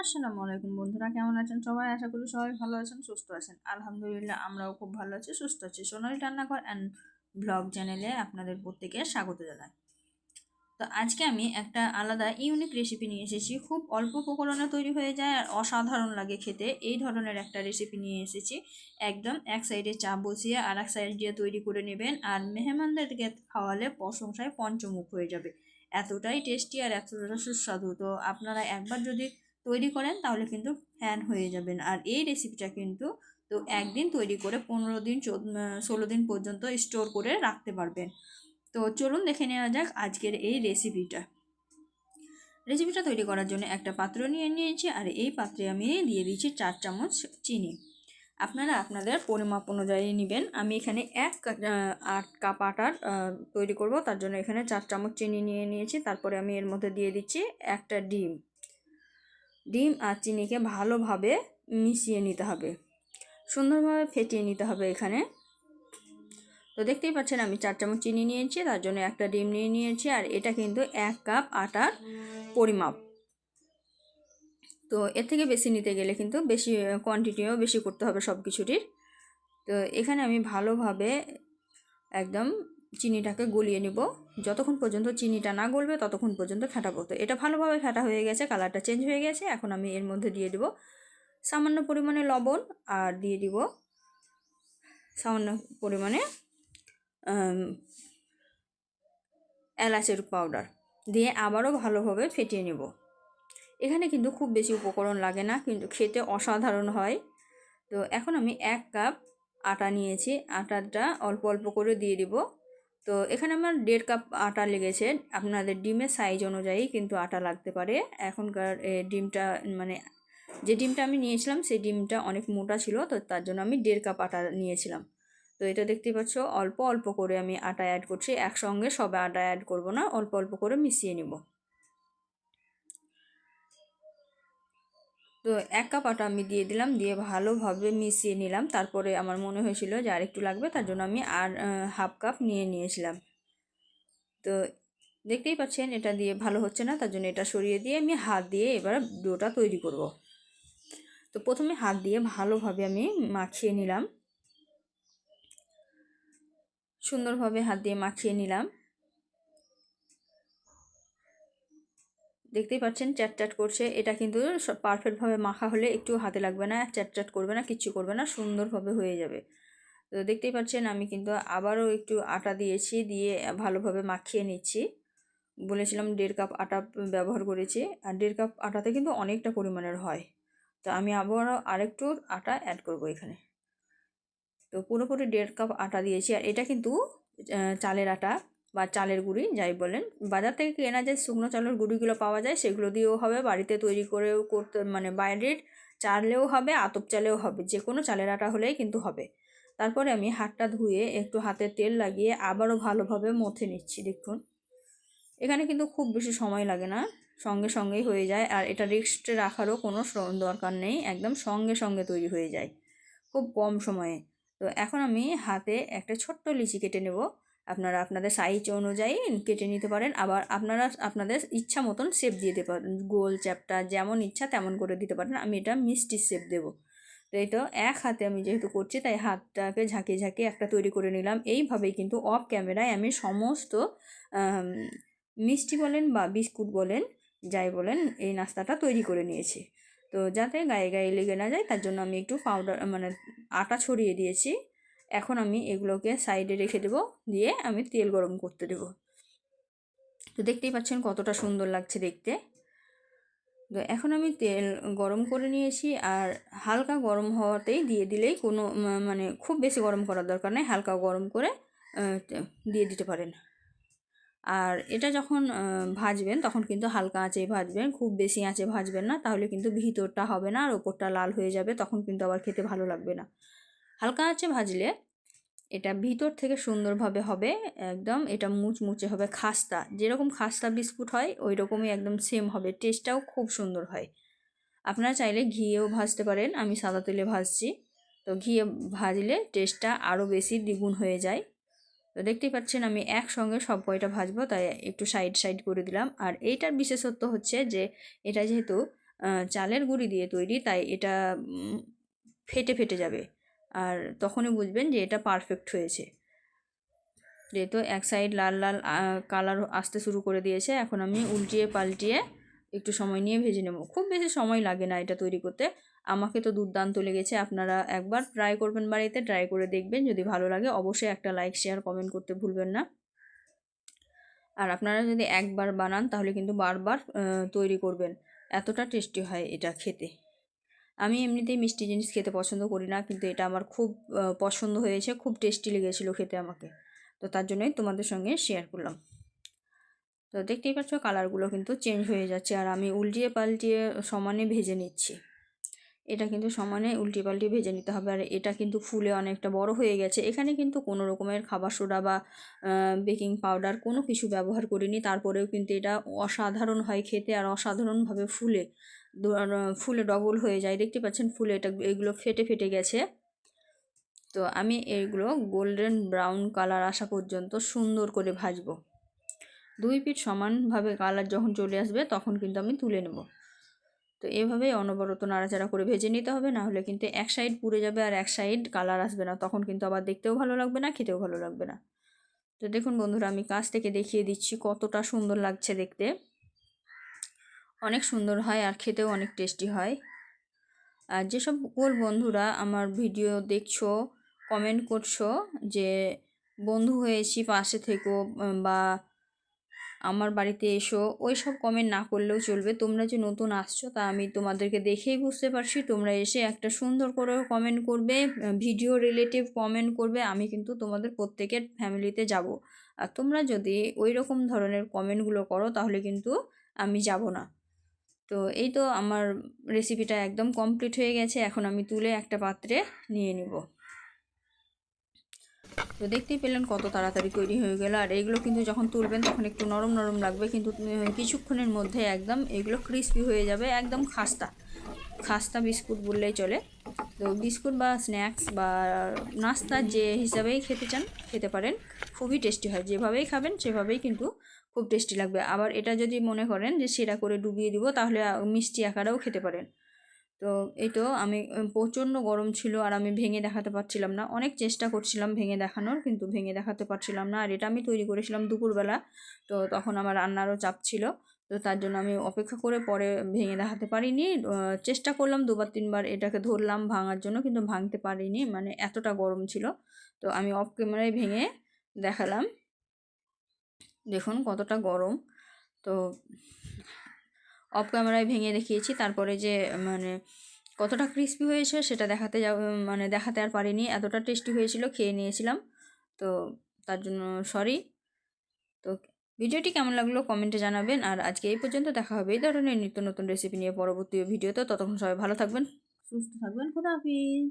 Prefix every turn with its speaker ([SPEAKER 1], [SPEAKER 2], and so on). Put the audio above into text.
[SPEAKER 1] আসসালামু আলাইকুম বন্ধুরা, কেমন আছেন সবাই? আশা করি সবাই ভালো আছেন, সুস্থ আছেন। আলহামদুলিল্লাহ, আমরাও খুব ভালো আছি, সুস্থ আছি। সোনালী রান্নাঘর অ্যান্ড ব্লগ চ্যানেলে আপনাদের প্রত্যেকে স্বাগত জানাই। তো আজকে আমি একটা আলাদা ইউনিক রেসিপি নিয়ে এসেছি। খুব অল্প উপকরণে তৈরি হয়ে যায় আর অসাধারণ লাগে খেতে। এই ধরনের একটা রেসিপি নিয়ে এসেছি। একদম এক সাইডে চা বসিয়ে আর এক সাইড দিয়ে তৈরি করে নেবেন, আর মেহমানদেরকে খাওয়ালে প্রশংসায় পঞ্চমুখ হয়ে যাবে। এতটাই টেস্টি আর এতটা সুস্বাদু। তো আপনারা একবার যদি তৈরি করেন তাহলে কিন্তু ফ্যান হয়ে যাবেন। আর এই রেসিপিটা কিন্তু একদিন তৈরি করে 15 দিন 16 দিন পর্যন্ত স্টোর করে রাখতে পারবেন। তো চলুন দেখে নেওয়া যাক আজকের এই রেসিপিটা তৈরি করার জন্য একটা পাত্র নিয়ে নিয়েছি, আর এই পাত্রে আমি দিয়ে দিচ্ছি 4 চামচ চিনি। আপনারা আপনাদের পরিমাপ অনুযায়ী নেবেন। আমি এখানে 8 কাপ আটার তৈরি করব, তার জন্য এখানে 4 চামচ চিনি নিয়ে নিয়েছি। তারপরে আমি এর মধ্যে দিয়ে দিচ্ছি একটা ডিম আর চিনিকে ভালোভাবে মিশিয়ে নিতে হবে, সুন্দরভাবে ফেটিয়ে নিতে হবে এখানে। তো দেখতেই পাচ্ছেন আমি 4 চামচ চিনি নিয়েছি, তার জন্য একটা ডিম নিয়ে নিয়েছি, আর এটা কিন্তু 1 কাপ আটার পরিমাপ। তো এর থেকে বেশি নিতে গেলে কিন্তু বেশি কোয়ান্টিটিও বেশি করতে হবে সব কিছুটির। তো এখানে আমি ভালোভাবে একদম চিনিটাকে গলিয়ে নিব। যতক্ষণ পর্যন্ত চিনিটা না গলবে ততক্ষণ পর্যন্ত ফেটাবো। তো এটা ভালোভাবে ফেটা হয়ে গেছে, কালারটা চেঞ্জ হয়ে গেছে। এখন আমি এর মধ্যে দিয়ে দেব সামান্য পরিমাণে লবণ, আর দিয়ে দিব সামান্য পরিমাণে এলাচের পাউডার দিয়ে আবারও ভালোভাবে ফেটিয়ে নেব। এখানে কিন্তু খুব বেশি উপকরণ লাগে না, কিন্তু খেতে অসাধারণ হয়। তো এখন আমি 1 কাপ আটা নিয়েছি, আটাটা অল্প অল্প করে দিয়ে দিব। তো এখানে আমার 1.5 কাপ আটা লেগেছে। আপনাদের ডিমের সাইজ অনুযায়ী কিন্তু আটা লাগতে পারে। এখনকার ডিমটা মানে যে ডিমটা আমি নিয়েছিলাম সেই ডিমটা অনেক মোটা ছিল, তো তার জন্য আমি 1.5 কাপ আটা নিয়েছিলাম। তো এটা দেখতেই পাচ্ছ, অল্প অল্প করে আমি আটা অ্যাড করছি। একসঙ্গে সব আটা অ্যাড করব না, অল্প অল্প করে মিশিয়ে নিব। তো 1 কাপ আটা আমি দিয়ে দিলাম, দিয়ে ভালোভাবে মিশিয়ে নিলাম। তারপরে আমার মনে হয়েছিল যে আর একটু লাগবে, তার জন্য আমি আর 1/2 কাপ নিয়ে নিয়েছিলাম। তো দেখতেই পাচ্ছেন এটা দিয়ে ভালো হচ্ছে না, তার জন্য এটা সরিয়ে দিয়ে আমি হাত দিয়ে এবার ডোটা তৈরি করব। তো প্রথমে হাত দিয়ে ভালোভাবে আমি মাখিয়ে নিলাম, সুন্দরভাবে হাত দিয়ে মাখিয়ে নিলাম। দেখতেই পাচ্ছেন চ্যাট করছে। এটা কিন্তু পারফেক্টভাবে মাখা হলে একটু হাতে লাগবে না, চ্যাট করবে না, কিচ্ছু করবে না, সুন্দরভাবে হয়ে যাবে। তো দেখতেই পাচ্ছেন আমি কিন্তু আবারও একটু আটা দিয়েছি, দিয়ে ভালোভাবে মাখিয়ে নিচ্ছি। বলেছিলাম 1.5 কাপ আটা ব্যবহার করেছি, আর 1.5 কাপ আটাতে কিন্তু অনেকটা পরিমাণের হয়। তো আমি আবারও আরেকটু আটা অ্যাড করব এখানে। তো পুরোপুরি 1.5 কাপ আটা দিয়েছি, আর এটা কিন্তু চালের আটা বা চালের গুঁড়ি যাই বলেন। বাজার থেকে কেনা যে শুকনো চালের গুঁড়িগুলো পাওয়া যায় সেগুলো দিয়েও হবে, বাড়িতে তৈরি করেও করতে মানে বাইরের চালেও হবে, আতপ চালেও হবে, যে কোনো চালের আটা হলেই কিন্তু হবে। তারপরে আমি হাতটা ধুয়ে একটু হাতে তেল লাগিয়ে আবারও ভালোভাবে মথে নিচ্ছি। দেখুন এখানে কিন্তু খুব বেশি সময় লাগে না, সঙ্গে সঙ্গেই হয়ে যায়। আর এটা রেস্টে রাখারও কোনো দরকার নেই, একদম সঙ্গে সঙ্গে তৈরি হয়ে যায় খুব কম সময়ে। তো এখন আমি হাতে একটা ছোট্ট লিচি কেটে নেব। আপনারা আপনাদের সাইজ অনুযায়ী কেটে নিতে পারেন, আবার আপনারা আপনাদের ইচ্ছা মতন শেপ দিতে পারেন, গোল চ্যাপটা যেমন ইচ্ছা তেমন করে দিতে পারেন। আমি এটা মিষ্টি শেপ দেবো। তো এই তো এক হাতে আমি যেহেতু করছি তাই হাতটাকে ঝাঁকিয়ে ঝাঁকিয়ে একটা তৈরি করে নিলাম। এইভাবেই কিন্তু অফ ক্যামেরায় আমি সমস্ত মিষ্টি বলেন বা বিস্কুট বলেন যাই বলেন এই নাস্তাটা তৈরি করে নিয়েছি। তো যাতে গায়ে গায়ে লেগে না যায় তার জন্য আমি একটু পাউডার মানে আটা ছড়িয়ে দিয়েছি। এখন আমি এগুলোকে সাইডে রেখে দেবো, দিয়ে আমি তেল গরম করতে দেবো। তো দেখতেই পাচ্ছেন কতটা সুন্দর লাগছে দেখতে। তো এখন আমি তেল গরম করে নিয়েছি, আর হালকা গরম হওয়াতেই দিয়ে দিলেই কোনো মানে খুব বেশি গরম করার দরকার নেই, হালকা গরম করে দিয়ে দিতে পারেন। আর এটা যখন ভাজবেন তখন কিন্তু হালকা আঁচেই ভাজবেন, খুব বেশি আঁচে ভাজবেন না, তাহলে কিন্তু ভিতরটা হবে না আর ওপরটা লাল হয়ে যাবে, তখন কিন্তু আবার খেতে ভালো লাগবে না। হালকা আঁচে ভাজলে এটা ভিতর থেকে সুন্দরভাবে হবে, একদম এটা মুচমুচে হবে, খাস্তা যেরকম খাস্তা বিস্কুট হয় ওই রকমই একদম সেম হবে, টেস্টটাও খুব সুন্দর হয়। আপনারা চাইলে ঘিয়েও ভাজতে পারেন, আমি সাদা তেলে ভাজছি। তো ঘিয়ে ভাজলে টেস্টটা আরও বেশি দ্বিগুণ হয়ে যায়। তো দেখতেই পাচ্ছেন আমি একসঙ্গে সব কয়টা ভাজবো তাই একটু সাইড সাইড করে দিলাম। আর এইটার বিশেষত্ব হচ্ছে যে এটা যেহেতু চালের গুঁড়ি দিয়ে তৈরি, তাই এটা ফেটে ফেটে যাবে, আর তখনই বুঝবেন যে এটা পারফেক্ট হয়েছে। যেহেতু এক সাইড লাল লাল কালার আসতে শুরু করে দিয়েছে, এখন আমি উল্টিয়ে পাল্টিয়ে একটু সময় নিয়ে ভেজে নেব। খুব বেশি সময় লাগে না এটা তৈরি করতে, আমাকে তো দুর্দান্ত লেগেছে। আপনারা একবার ট্রাই করবেন, বাড়িতে ট্রাই করে দেখবেন, যদি ভালো লাগে অবশ্যই একটা লাইক শেয়ার কমেন্ট করতে ভুলবেন না। আর আপনারা যদি একবার বানান তাহলে কিন্তু বারবার তৈরি করবেন, এতটা টেস্টি হয় এটা খেতে। আমি এমনিতেই মিষ্টি জিনিস খেতে পছন্দ করি না, কিন্তু এটা আমার খুব পছন্দ হয়েছে, খুব টেস্টি লেগেছিলো খেতে আমাকে, তো তার জন্যই তোমাদের সঙ্গে শেয়ার করলাম। তো দেখতেই পাচ্ছ কালারগুলো কিন্তু চেঞ্জ হয়ে যাচ্ছে, আর আমি উল্টিয়ে পাল্টিয়ে সমানে ভেজে নিচ্ছি। এটা কিন্তু সমানে উল্টিয়ে পাল্টিয়ে ভেজে নিতে হবে। আর এটা কিন্তু ফুলে অনেকটা বড় হয়ে গেছে। এখানে কিন্তু কোনো রকমের খাবার সোডা বা বেকিং পাউডার কোনো কিছু ব্যবহার করিনি, তারপরেও কিন্তু এটা অসাধারণ হয় খেতে, আর অসাধারণভাবে ফুলে ফুলে ডবল হয়ে যায়। দেখতে পাচ্ছেন ফুলে এগুলো ফেটে ফেটে গেছে। তো আমি এগুলো গোল্ডেন ব্রাউন কালার আসা পর্যন্ত সুন্দর করে ভাজবো। 2 পিঠ সমানভাবে কালার যখন চলে আসবে তখন কিন্তু আমি তুলে নেব। তো এভাবেই অনবরত নাড়াচাড়া করে ভেজে নিতে হবে, না হলে কিন্তু এক সাইড পুড়ে যাবে আর এক সাইড কালার আসবে না, তখন কিন্তু আবার দেখতেও ভালো লাগবে না, খেতেও ভালো লাগবে না। তো দেখুন বন্ধুরা, আমি কাছ থেকে দেখিয়ে দিচ্ছি কতটা সুন্দর লাগছে দেখতে, অনেক সুন্দর হয় আর খেতেও অনেক টেস্টি হয়। আর যেসব বন্ধুরা আমার ভিডিও দেখছো, কমেন্ট করছো যে বন্ধু হয়েছি পাশে থেকো বা আমার বাড়িতে এসো, ওই সব কমেন্ট না করলেও চলবে। তোমরা যে নতুন আসছো তা আমি তোমাদেরকে দেখেই বুঝতে পারছি, তোমরা এসে একটা সুন্দর করে কমেন্ট করবে, ভিডিও রিলেটিভ কমেন্ট করবে, আমি কিন্তু তোমাদের প্রত্যেকের ফ্যামিলিতে যাব। আর তোমরা যদি ওই রকম ধরনের কমেন্টগুলো করো তাহলে কিন্তু আমি যাব না। তো এই তো আমার রেসিপিটা একদম কমপ্লিট হয়ে গেছে, এখন আমি তুলে একটা পাত্রে নিয়ে নিব। তো দেখতেই পেলেন কত তাড়াতাড়ি তৈরি হয়ে গেল। আর এইগুলো কিন্তু যখন তুলবেন তখন একটু নরম নরম লাগবে, কিন্তু কিছুক্ষণের মধ্যে একদম এগুলো ক্রিস্পি হয়ে যাবে, একদম খাস্তা খাস্তা বিস্কুট বললেই চলে। তো বিস্কুট বা স্ন্যাক্স বা নাস্তা যে হিসাবেই খেতে চান খেতে পারেন, খুবই টেস্টি হয়। যেভাবেই খাবেন সেভাবেই কিন্তু খুব টেস্টি লাগবে। আবার এটা যদি মনে করেন যে সেরা করে ডুবিয়ে দিব তাহলে মিষ্টি আকারেও খেতে পারেন। তো এই তো আমি প্রচণ্ড গরম ছিল আর আমি ভেঙে দেখাতে পারছিলাম না, অনেক চেষ্টা করছিলাম ভেঙে দেখানোর, কিন্তু ভেঙে দেখাতে পারছিলাম না। আর এটা আমি তৈরি করেছিলাম দুপুরবেলা, তো তখন আমার রান্নারও চাপ ছিল, তো তার জন্য আমি অপেক্ষা করে পরে ভেঙে দেখাতে পারিনি। চেষ্টা করলাম 2-3বার এটাকে ধরলাম ভাঙার জন্য, কিন্তু ভাঙতে পারিনি, মানে এতটা গরম ছিল। তো আমি অফ ক্যামেরায় ভেঙে দেখালাম, দেখুন কতটা গরম। তো অফ ক্যামেরায় ভেঙে দেখিয়েছি, তারপরে যে মানে কতটা ক্রিস্পি হয়েছে সেটা দেখাতে আর পারিনি, এতটা টেস্টি হয়েছিল, খেয়ে নিয়েছিলাম। তো তার জন্য সরি। তো ভিডিওটি কেমন লাগলো কমেন্টে জানাবেন। আর আজকে এই পর্যন্ত, দেখা হবে এই ধরনের নিত্য নতুন রেসিপি নিয়ে পরবর্তী ভিডিওতে। ততক্ষণ সবাই ভালো থাকবেন, সুস্থ থাকবেন, খোদা হাফিজ।